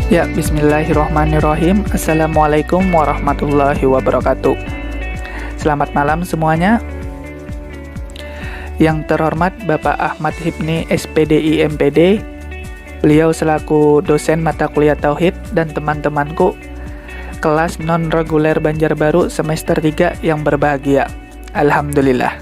Ya, bismillahirrahmanirrahim. Assalamualaikum warahmatullahi wabarakatuh. Selamat malam semuanya. Yang terhormat Bapak Ahmad Hibni, SPDI MPD. Beliau selaku dosen mata kuliah Tauhid dan teman-temanku kelas non-reguler Banjarbaru semester 3 yang berbahagia. Alhamdulillah.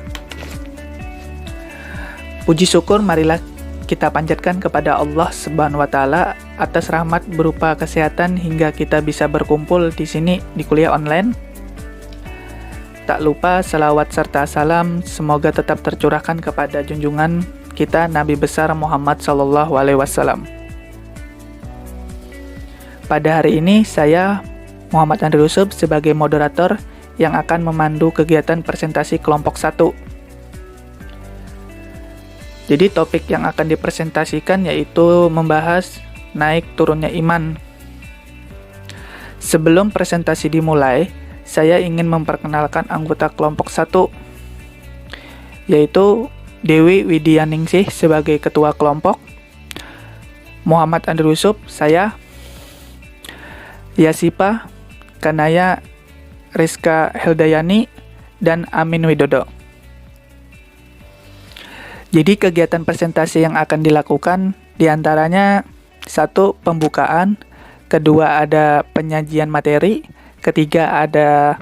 Puji syukur marilah kita panjatkan kepada Allah Subhanahu wa taala atas rahmat berupa kesehatan hingga kita bisa berkumpul di sini di kuliah online. Tak lupa salawat serta salam semoga tetap tercurahkan kepada junjungan kita Nabi besar Muhammad SAW. Pada hari ini saya Muhammad Andri Yusuf sebagai moderator yang akan memandu kegiatan presentasi kelompok 1. Jadi topik yang akan dipresentasikan yaitu membahas naik turunnya iman. Sebelum presentasi dimulai, saya ingin memperkenalkan anggota kelompok 1, yaitu Dewi Widyaningsih sebagai ketua kelompok, Muhammad Andri Yusuf, saya, Yasipa, Kanaya, Rizka Heldayani, dan Amin Widodo. Jadi kegiatan presentasi yang akan dilakukan diantaranya 1. Pembukaan, kedua ada penyajian materi, ketiga ada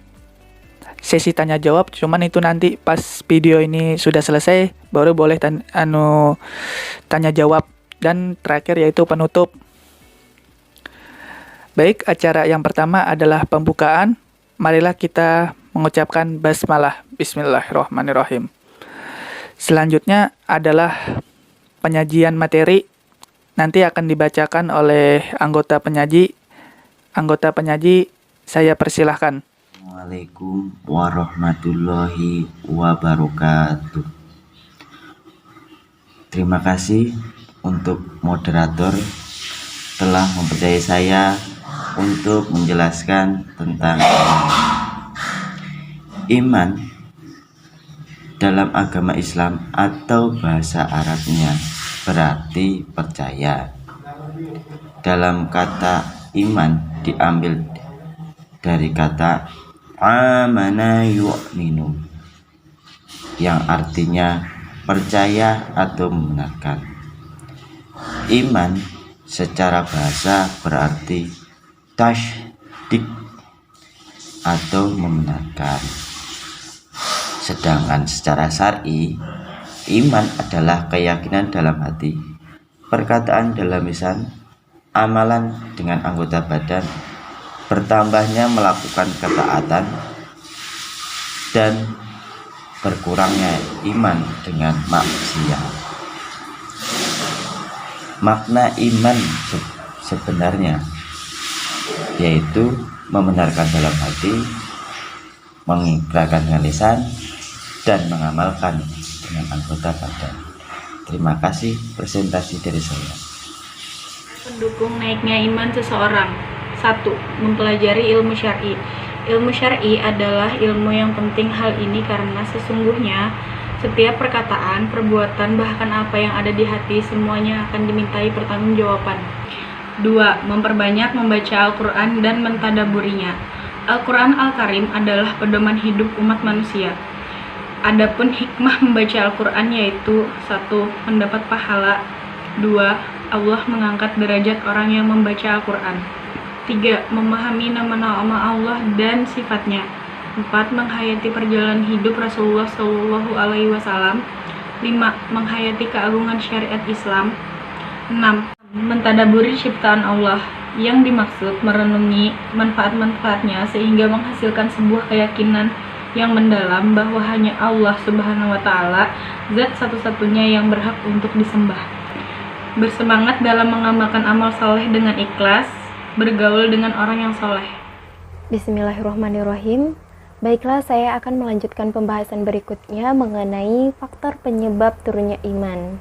sesi tanya jawab. Cuman itu nanti pas video ini sudah selesai baru boleh tanya jawab, dan terakhir yaitu penutup. Baik, acara yang pertama adalah pembukaan. Marilah kita mengucapkan basmalah. Bismillahirrahmanirrahim. Selanjutnya adalah penyajian materi. Nanti akan dibacakan oleh anggota penyaji. Anggota penyaji, saya persilahkan. Assalamualaikum warahmatullahi wabarakatuh. Terima kasih untuk moderator telah mempercayai saya untuk menjelaskan tentang iman dalam agama Islam atau bahasa Arabnya berarti percaya. Dalam kata iman diambil dari kata amana yu'minu yang artinya percaya atau membenarkan. Iman secara bahasa berarti tasdik atau membenarkan. Sedangkan secara syar'i, iman adalah keyakinan dalam hati, perkataan dalam lisan, amalan dengan anggota badan, bertambahnya melakukan ketaatan, dan berkurangnya iman dengan maksiat. Makna iman sebenarnya yaitu membenarkan dalam hati, mengikrarkan dengan lisan, dan mengamalkan dengan anggota badan. Terima kasih presentasi dari saya. Pendukung naiknya iman seseorang. 1. Mempelajari ilmu syar'i. Ilmu syar'i adalah ilmu yang penting hal ini karena sesungguhnya setiap perkataan, perbuatan, bahkan apa yang ada di hati semuanya akan dimintai pertanggungjawaban. 2. Memperbanyak membaca Al-Quran dan mentadaburinya. Al-Quran Al-Karim adalah pedoman hidup umat manusia. Adapun hikmah membaca Al-Quran yaitu 1. Mendapat pahala. 2. Allah mengangkat derajat orang yang membaca Al-Quran. 3. Memahami nama-nama Allah dan sifatnya. 4. Menghayati perjalanan hidup Rasulullah SAW. 5. Menghayati keagungan syariat Islam. 6. Mentadaburi ciptaan Allah. Yang dimaksud merenungi manfaat-manfaatnya sehingga menghasilkan sebuah keyakinan yang mendalam bahwa hanya Allah Subhanahu wa taala zat satu-satunya yang berhak untuk disembah. Bersemangat dalam mengamalkan amal soleh dengan ikhlas, bergaul dengan orang yang soleh. Bismillahirrahmanirrahim. Baiklah, saya akan melanjutkan pembahasan berikutnya mengenai faktor penyebab turunnya iman.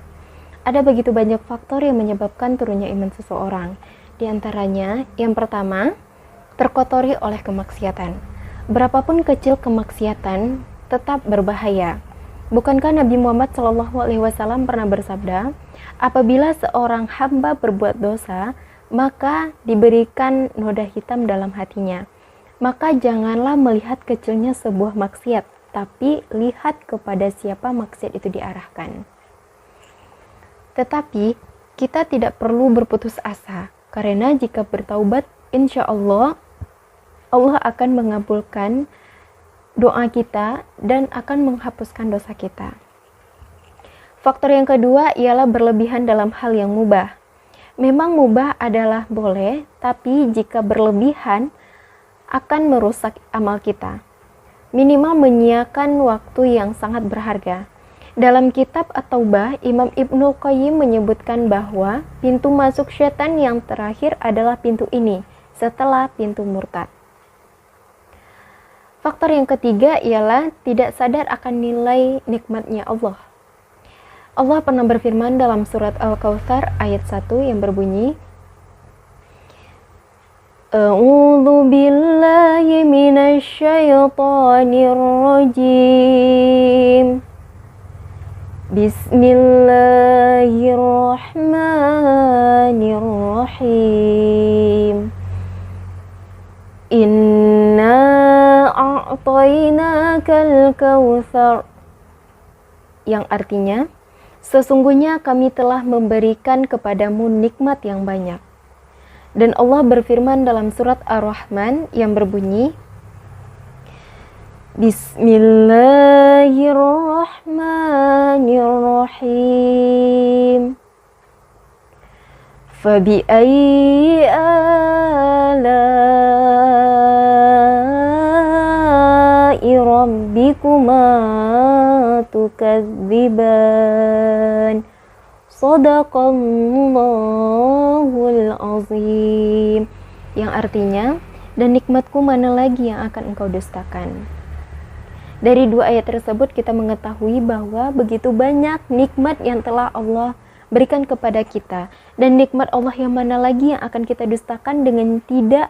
Ada begitu banyak faktor yang menyebabkan turunnya iman seseorang. Di antaranya, yang pertama, terkotori oleh kemaksiatan. Berapapun kecil kemaksiatan, tetap berbahaya. Bukankah Nabi Muhammad SAW pernah bersabda, apabila seorang hamba berbuat dosa, maka diberikan noda hitam dalam hatinya. Maka janganlah melihat kecilnya sebuah maksiat, tapi lihat kepada siapa maksiat itu diarahkan. Tetapi kita tidak perlu berputus asa, karena jika bertaubat, insya Allah akan mengabulkan doa kita dan akan menghapuskan dosa kita. Faktor yang kedua ialah berlebihan dalam hal yang mubah. Memang mubah adalah boleh, tapi jika berlebihan akan merusak amal kita. Minimal menyiakan waktu yang sangat berharga. Dalam kitab At-Taubah, Imam Ibnul Qayyim menyebutkan bahwa pintu masuk syaitan yang terakhir adalah pintu ini, setelah pintu murtad. Faktor yang ketiga ialah tidak sadar akan nilai nikmatnya Allah. Allah pernah berfirman dalam surat Al-Kautsar ayat 1 yang berbunyi, A'udzu billahi minasy syaithanir rajim. Bismillahirrahmanirrahim. Inna a'tainakal kautsar. Yang artinya, sesungguhnya kami telah memberikan kepadamu nikmat yang banyak. Dan Allah berfirman dalam surat Ar-Rahman yang berbunyi, Bismillahirrahmanirrahim. Fabi'ayyi ala'i rabbikuma tukadziban. Shadaqallahul azim. Yang artinya, dan nikmatku mana lagi yang akan engkau dustakan. Dari dua ayat tersebut kita mengetahui bahwa begitu banyak nikmat yang telah Allah berikan kepada kita, dan nikmat Allah yang mana lagi yang akan kita dustakan dengan tidak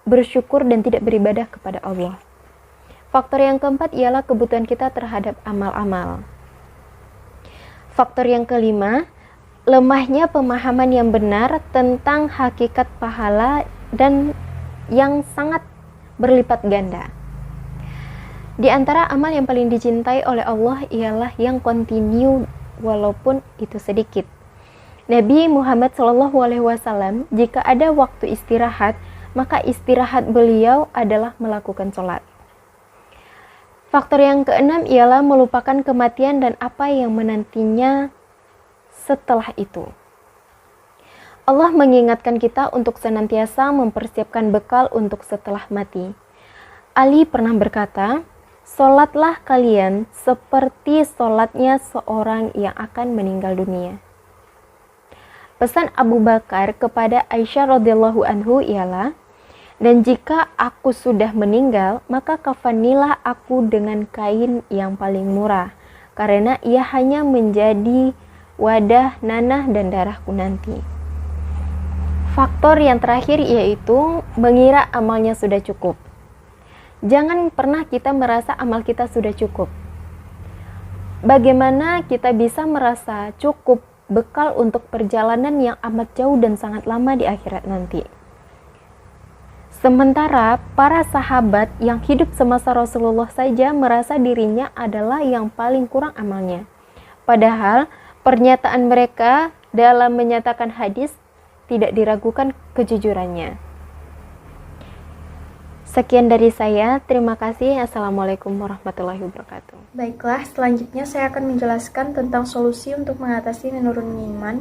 bersyukur dan tidak beribadah kepada Allah. Faktor yang keempat ialah kebutuhan kita terhadap amal-amal. Faktor yang kelima, lemahnya pemahaman yang benar tentang hakikat pahala dan yang sangat berlipat ganda. Di antara amal yang paling dicintai oleh Allah ialah yang kontinu walaupun itu sedikit. Nabi Muhammad SAW jika ada waktu istirahat, maka istirahat beliau adalah melakukan sholat. Faktor yang keenam ialah melupakan kematian dan apa yang menantinya setelah itu. Allah mengingatkan kita untuk senantiasa mempersiapkan bekal untuk setelah mati. Ali pernah berkata, "Sholatlah kalian seperti sholatnya seorang yang akan meninggal dunia." Pesan Abu Bakar kepada Aisyah radhiyallahu anhu ialah, "Dan jika aku sudah meninggal, maka kafanilah aku dengan kain yang paling murah, karena ia hanya menjadi wadah nanah dan darahku nanti." Faktor yang terakhir yaitu mengira amalnya sudah cukup. Jangan pernah kita merasa amal kita sudah cukup. Bagaimana kita bisa merasa cukup bekal untuk perjalanan yang amat jauh dan sangat lama di akhirat nanti? Sementara para sahabat yang hidup semasa Rasulullah saja merasa dirinya adalah yang paling kurang amalnya. Padahal pernyataan mereka dalam menyatakan hadis tidak diragukan kejujurannya. Sekian dari saya, terima kasih. Assalamualaikum warahmatullahi wabarakatuh. Baiklah, selanjutnya saya akan menjelaskan tentang solusi untuk mengatasi menurunnya iman.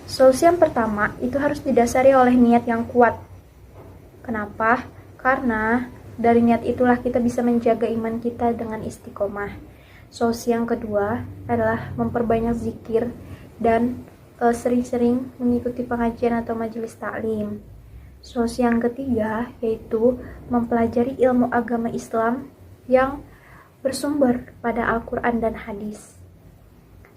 Solusi yang pertama, itu harus didasari oleh niat yang kuat. Kenapa? Karena dari niat itulah kita bisa menjaga iman kita dengan istiqomah. Solusi yang kedua adalah memperbanyak zikir dan sering-sering mengikuti pengajian atau majelis taklim. Solusi yang ketiga yaitu mempelajari ilmu agama Islam yang bersumber pada Al-Quran dan hadis.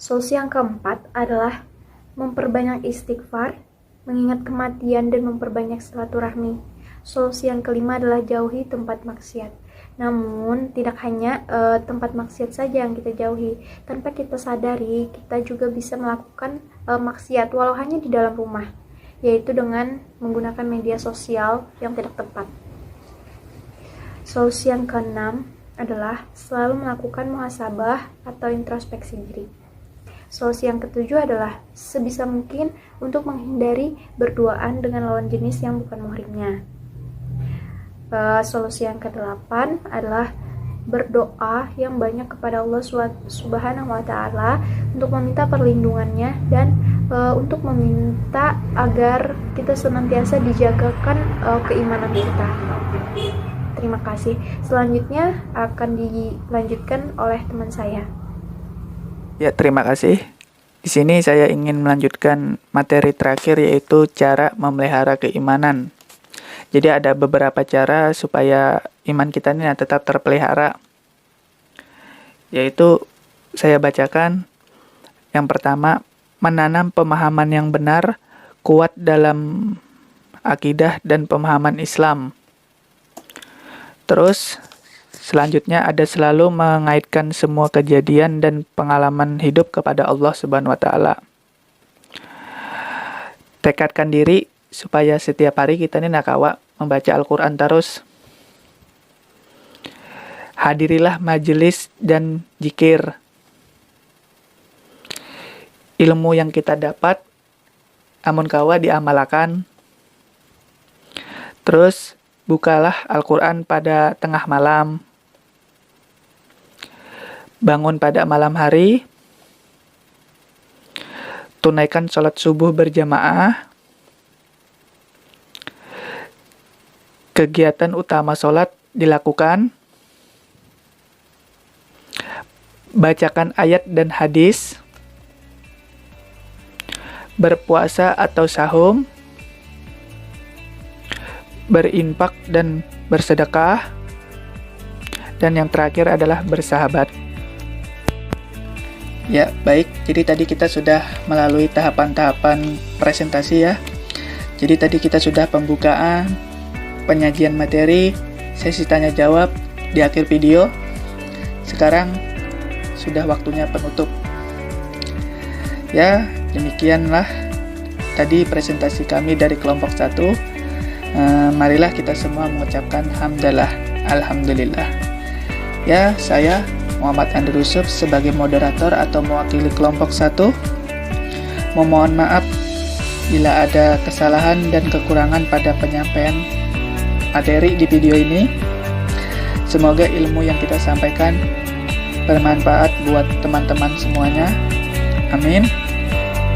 Solusi yang keempat adalah memperbanyak istighfar, mengingat kematian dan memperbanyak silaturahmi. Solusi yang kelima adalah jauhi tempat maksiat. Namun tidak hanya tempat maksiat saja yang kita jauhi. Tanpa kita sadari, kita juga bisa melakukan maksiat walau hanya di dalam rumah. yaitu dengan menggunakan media sosial yang tidak tepat. Solusi yang keenam adalah selalu melakukan muhasabah atau introspeksi diri. Solusi yang ketujuh adalah sebisa mungkin untuk menghindari berduaan dengan lawan jenis yang bukan muhrimnya. Solusi yang kedelapan adalah berdoa yang banyak kepada Allah Subhanahu wa Ta'ala untuk meminta perlindungannya dan untuk meminta agar kita senantiasa dijagakan keimanan kita. Terima kasih. Selanjutnya akan dilanjutkan oleh teman saya. Ya, terima kasih. Di sini saya ingin melanjutkan materi terakhir, yaitu cara memelihara keimanan. Jadi ada beberapa cara supaya iman kita ini tetap terpelihara. Yaitu saya bacakan. Yang pertama, menanam pemahaman yang benar, kuat dalam akidah dan pemahaman Islam. Terus, selanjutnya ada selalu mengaitkan semua kejadian dan pengalaman hidup kepada Allah Subhanahu wa Ta'ala. Tekadkan diri supaya setiap hari kita ini nakawa membaca Al-Quran terus. Hadirilah majelis dan zikir. Ilmu yang kita dapat, amun kawa diamalkan. Terus, bukalah Al-Quran pada tengah malam. Bangun pada malam hari. Tunaikan sholat subuh berjamaah. Kegiatan utama sholat dilakukan. Bacakan ayat dan hadis. Berpuasa atau sahum. Berinfak dan bersedekah. Dan yang terakhir adalah bersahabat. Ya, baik. Jadi tadi kita sudah melalui tahapan-tahapan presentasi ya. Jadi tadi kita sudah pembukaan, penyajian materi, sesi tanya jawab di akhir video. Sekarang sudah waktunya penutup. Ya, demikianlah tadi presentasi kami dari kelompok 1. Marilah kita semua mengucapkan hamdalah, alhamdulillah. Ya, saya Muhammad Andrew Yusuf sebagai moderator atau mewakili kelompok 1. Memohon maaf bila ada kesalahan dan kekurangan pada penyampaian materi di video ini. Semoga ilmu yang kita sampaikan bermanfaat buat teman-teman semuanya. Amin.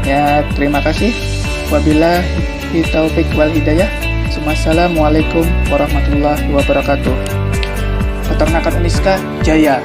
Ya, terima kasih. Wabillahi taufik wal hidayah. Assalamualaikum warahmatullahi wabarakatuh. Peternakan Uniska Jaya.